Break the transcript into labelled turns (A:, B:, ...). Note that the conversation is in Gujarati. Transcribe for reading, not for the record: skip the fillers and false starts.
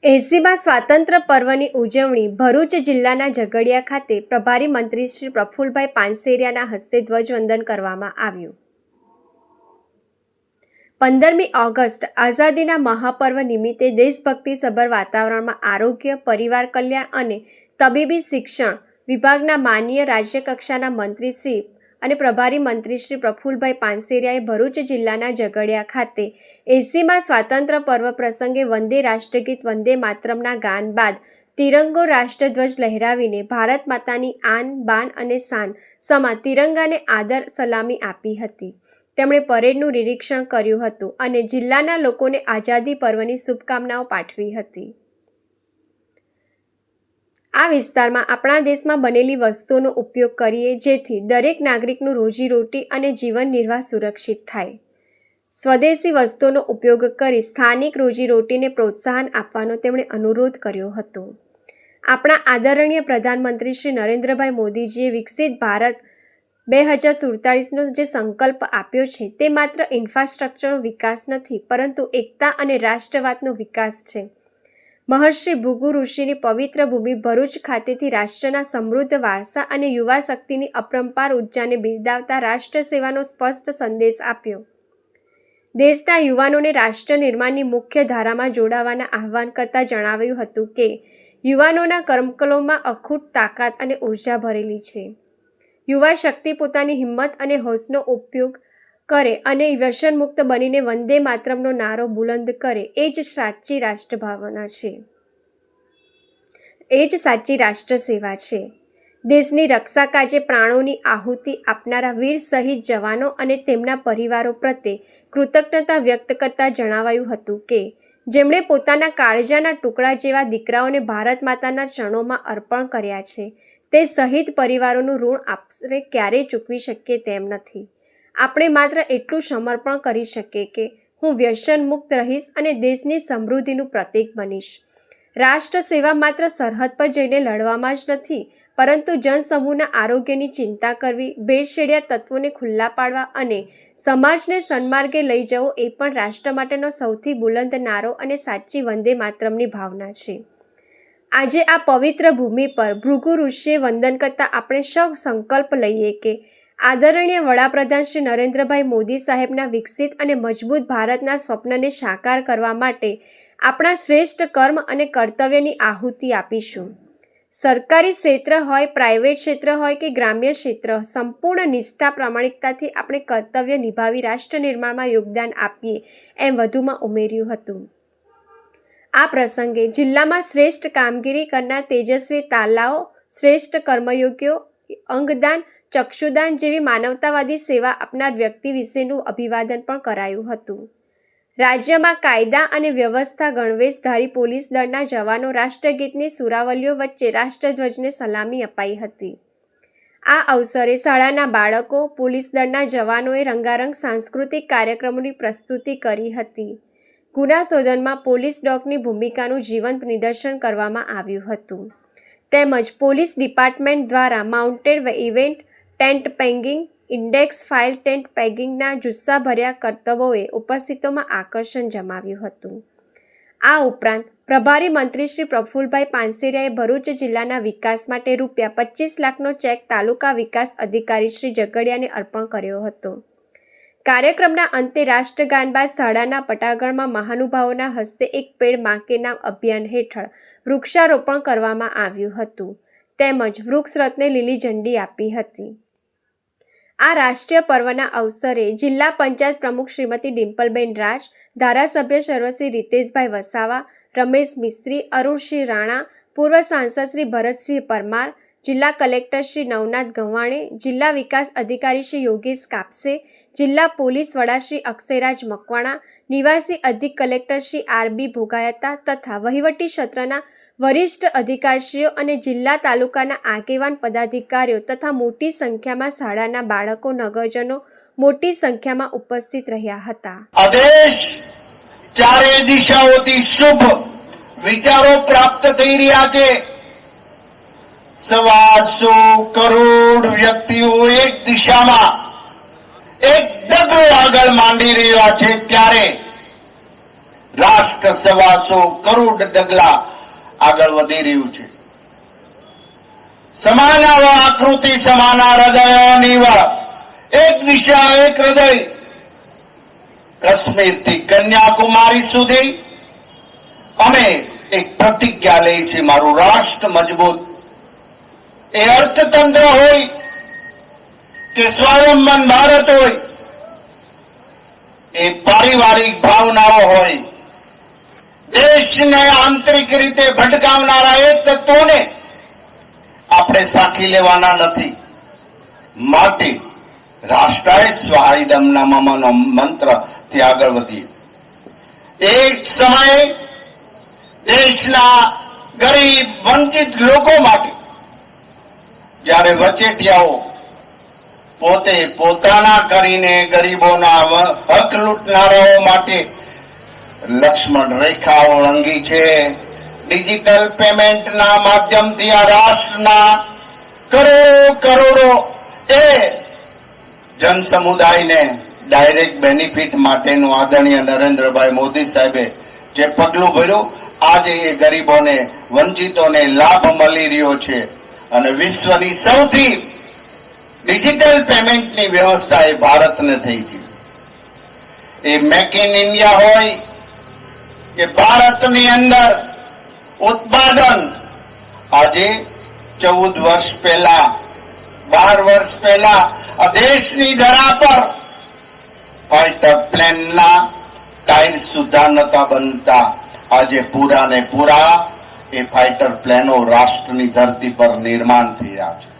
A: 80મા સ્વાતંત્ર્ય પર્વની ઉજવણી ભરૂચ જિલ્લાના ઝઘડિયા ખાતે પ્રભારી મંત્રી શ્રી પ્રફુલભાઈ પાનસેરિયાના હસ્તે ધ્વજવંદન કરવામાં આવ્યું। 15મી ઓગસ્ટ આઝાદીના મહાપર્વ નિમિત્તે દેશભક્તિસભર વાતાવરણમાં આરોગ્ય, પરિવાર કલ્યાણ અને તબીબી શિક્ષણ વિભાગના માનનીય રાજ્યકક્ષાના મંત્રી શ્રી અને પ્રભારી મંત્રી શ્રી પ્રફુલભાઈ પાનસેરિયાએ ભરૂચ જિલ્લાના ઝઘડિયા ખાતે 80મા સ્વાતંત્ર્ય પર્વ પ્રસંગે વંદે રાષ્ટ્રગીત વંદે માતરમના ગાન બાદ તિરંગો રાષ્ટ્રધ્વજ લહેરાવીને ભારત માતાની આન, બાન અને શાન સમા તિરંગાને આદર સલામી આપી હતી। તેમણે પરેડનું નિરીક્ષણ કર્યું હતું અને જિલ્લાના લોકોને આઝાદી પર્વની શુભકામનાઓ પાઠવી હતી। આ વિસ્તારમાં આપણા દેશમાં બનેલી વસ્તુઓનો ઉપયોગ કરીએ જેથી દરેક નાગરિકનું રોજીરોટી અને જીવન નિર્વાહ સુરક્ષિત થાય। સ્વદેશી વસ્તુઓનો ઉપયોગ કરી સ્થાનિક રોજીરોટીને પ્રોત્સાહન આપવાનો તેમણે અનુરોધ કર્યો હતો। આપણા આદરણીય પ્રધાનમંત્રી શ્રી નરેન્દ્રભાઈ મોદીજીએ વિકસિત ભારત 2047નો જે સંકલ્પ આપ્યો છે તે માત્ર ઇન્ફ્રાસ્ટ્રક્ચરનો વિકાસ નથી પરંતુ એકતા અને રાષ્ટ્રવાદનો વિકાસ છે। મહર્ષિ ભૃગુ ઋષિની પવિત્ર ભૂમિ ભરૂચ ખાતેથી રાષ્ટ્રના સમૃદ્ધ વારસા અને યુવા શક્તિની અપરંપાર ઉર્જાને બિરદાવતા રાષ્ટ્ર સેવાનો સ્પષ્ટ સંદેશ આપ્યો। દેશના યુવાનોને રાષ્ટ્ર નિર્માણની મુખ્ય ધારામાં જોડાવાના આહ્વાન કરતા જણાવ્યું હતું કે યુવાનોના કર્મકલોમાં અખૂટ તાકાત અને ઉર્જા ભરેલી છે। યુવા શક્તિ પોતાની હિંમત અને હોશનો ઉપયોગ કરે અને વ્યસન મુક્ત બનીને વંદે માતરમનો નારો બુલંદ કરે એ જ સાચી રાષ્ટ્રભાવના છે, એ જ સાચી રાષ્ટ્ર સેવા છે। દેશની રક્ષા કાજે પ્રાણોની આહુતિ આપનારા વીર શહીદ જવાનો અને તેમના પરિવારો પ્રત્યે કૃતજ્ઞતા વ્યક્ત કરતા જણાવાયું હતું કે જેમણે પોતાના કાળજાના ટુકડા જેવા દીકરાઓને ભારત માતાના ચરણોમાં અર્પણ કર્યા છે તે શહીદ પરિવારોનું ઋણ આપણે ક્યારેય ચૂકવી શકીએ તેમ નથી। આપણે માત્ર એટલું સમર્પણ કરી શકીએ કે હું વ્યસન મુક્ત રહીશ અને દેશની સમૃદ્ધિનું પ્રતીક બનીશ। રાષ્ટ્ર સેવા માત્ર સરહદ પર જઈને લડવામાં જ નથી પરંતુ જનસમૂહના આરોગ્યની ચિંતા કરવી, ભેળસેળિયા તત્વોને ખુલ્લા પાડવા અને સમાજને સન્માર્ગે લઈ જવો એ પણ રાષ્ટ્ર માટેનો સૌથી બુલંદ નારો અને સાચી વંદે માતરમની ભાવના છે। આજે આ પવિત્ર ભૂમિ પર ભૃગુ ઋષિએ વંદન કરતા આપણે સૌ સંકલ્પ લઈએ કે આદરણીય વડાપ્રધાન શ્રી નરેન્દ્રભાઈ મોદી સાહેબના વિકસિત અને મજબૂત ભારતના સ્વપ્નને સાકાર કરવા માટે આપણા શ્રેષ્ઠ કર્મ અને કર્તવ્યની આહુતિ આપીશું। સરકારી ક્ષેત્ર હોય, પ્રાઇવેટ ક્ષેત્ર હોય કે ગ્રામ્ય ક્ષેત્ર, સંપૂર્ણ નિષ્ઠા પ્રામાણિકતાથી આપણે કર્તવ્ય નિભાવી રાષ્ટ્ર નિર્માણમાં યોગદાન આપીએ એમ વધુમાં ઉમેર્યું હતું। આ પ્રસંગે જિલ્લામાં શ્રેષ્ઠ કામગીરી કરનાર તેજસ્વી તાલાઓ, શ્રેષ્ઠ કર્મયોગીઓ, અંગદાન, ચક્ષુદાન જેવી માનવતાવાદી સેવા આપનાર વ્યક્તિ વિશેનું અભિવાદન પણ કરાયું હતું। રાજ્યમાં કાયદા અને વ્યવસ્થા ગણવેશધારી પોલીસ દળના જવાનો રાષ્ટ્રગીતની સુરાવલીઓ વચ્ચે રાષ્ટ્રધ્વજને સલામી અપાઈ હતી। આ અવસરે શાળાના બાળકો, પોલીસ દળના જવાનોએ રંગારંગ સાંસ્કૃતિક કાર્યક્રમોની પ્રસ્તુતિ કરી હતી। ગુના શોધનમાં પોલીસ ડોગની ભૂમિકાનું જીવંત નિદર્શન કરવામાં આવ્યું હતું તેમજ પોલીસ ડિપાર્ટમેન્ટ દ્વારા mounted event, tent pegging, index file tent પેગિંગના જુસ્સાભર્યા કરતબોએ ઉપસ્થિતોમાં આકર્ષણ જમાવ્યું હતું। આ ઉપરાંત પ્રભારી મંત્રી શ્રી પ્રફુલભાઈ પાનસેરિયાએ ભરૂચ જિલ્લાના વિકાસ માટે ₹25 લાખનો ચેક તાલુકા વિકાસ અધિકારી શ્રી ઝઘડિયાને અર્પણ કર્યો હતો। કાર્યક્રમના અંતે રાષ્ટ્રગાન બાદ શાળાના પટાંગણમાં મહાનુભાવોના હસ્તે એક પેડ માં કે નામ અભિયાન હેઠળ વૃક્ષારોપણ કરવામાં આવ્યું હતું તેમજ વૃક્ષરથને લીલી ઝંડી આપી હતી। આ રાષ્ટ્રીય પર્વના અવસરે જિલ્લા પંચાયત પ્રમુખ શ્રીમતી ડિમ્પલબેન રાજ, ધારાસભ્ય સર્વશ્રી રીતેશભાઈ વસાવા, રમેશ મિસ્ત્રી, અરુણસિંહ રાણા, પૂર્વ સાંસદ શ્રી ભરતસિંહ પરમાર, જિલ્લા કલેક્ટર શ્રી નવનાથ ગવાણે, જિલ્લા વિકાસ અધિકારી શ્રી યોગેશ કાપસે, જિલ્લા પોલીસ વડા શ્રી અક્ષયરાજ મકવાણા, નિવાસી અધિક કલેક્ટર શ્રી આર.બી. ભોગાયતા તથા વહીવટી ક્ષેત્રના વરિષ્ઠ અધિકારીશ્રીઓ અને જિલ્લા તાલુકાના આગેવાન પદાધિકારીઓ તથા મોટી સંખ્યામાં શાળાના બાળકો, નગરજનો મોટી સંખ્યામાં ઉપસ્થિત રહ્યા હતા।
B: આદેશ ચારે દિશાઓથી શુભ વિચારો પ્રાપ્ત થઈ રહ્યા છે। 125 કરોડ વ્યક્તિઓ એક દિશામાં એક ડગલું આગળ માંડી રહ્યા છે ત્યારે રાષ્ટ્ર 125 કરોડ ડગલા આગળ વધી રહ્યું છે. સમાન આકૃતિ સમાન હૃદયોનીવ, એક દિશા એક હૃદય. કાશ્મીરથી કન્યાકુમારી સુધી અમે એક પ્રતિજ્ઞા લઈ છે, મારું રાષ્ટ્ર મજબૂત. એ અર્થતંત્ર હોય કે સ્વાવલંબન ભારત હોય, એ પારિવારિક ભાવનાઓ હોય, દેશને આંતરિક રીતે ભટકાવનારા એક તત્વોને આપણે સાખી લેવાના નથી. માટે રાષ્ટ્રાય સ્વાઈદમના મમનો મંત્રથી આગળ વધીએ. એક સમયે દેશના ગરીબ વંચિત લોકો માટે જ્યારે વચેટિયાઓ પોતે પોતાના કરીને ગરીબોના હક લૂંટનારાઓ માટે લક્ષ્મણ રેખા ઓળંગી છે. ડિજિટલ પેમેન્ટના માધ્યમથી આ રાષ્ટ્રના કરોડો એ જનસમુદાયને ડાયરેક્ટ બેનિફિટ માટેનું આદરણીય નરેન્દ્રભાઈ મોદી સાહેબે જે પગલું ભર્યું, આજે એ ગરીબોને વંચિતોને લાભ મળી રહ્યો છે. અને વિશ્વની સૌથી ડિજિટલ પેમેન્ટની વ્યવસ્થા એ ભારતને થઈ ગઈ. એ મેક ઇન ઇન્ડિયા હોય કે ભારતની અંદર ઉત્પાદન, આજે 14 વર્ષ પહેલા 12 વર્ષ પહેલા આ દેશની ધરા પર ફાઇટર પ્લેનના ટાયર સુધા નતા બનતા. આજે પૂરા ને પૂરા એ ફાઇટર પ્લેનો રાષ્ટ્રની ધરતી પર નિર્માણ થઈ રહ્યા છે.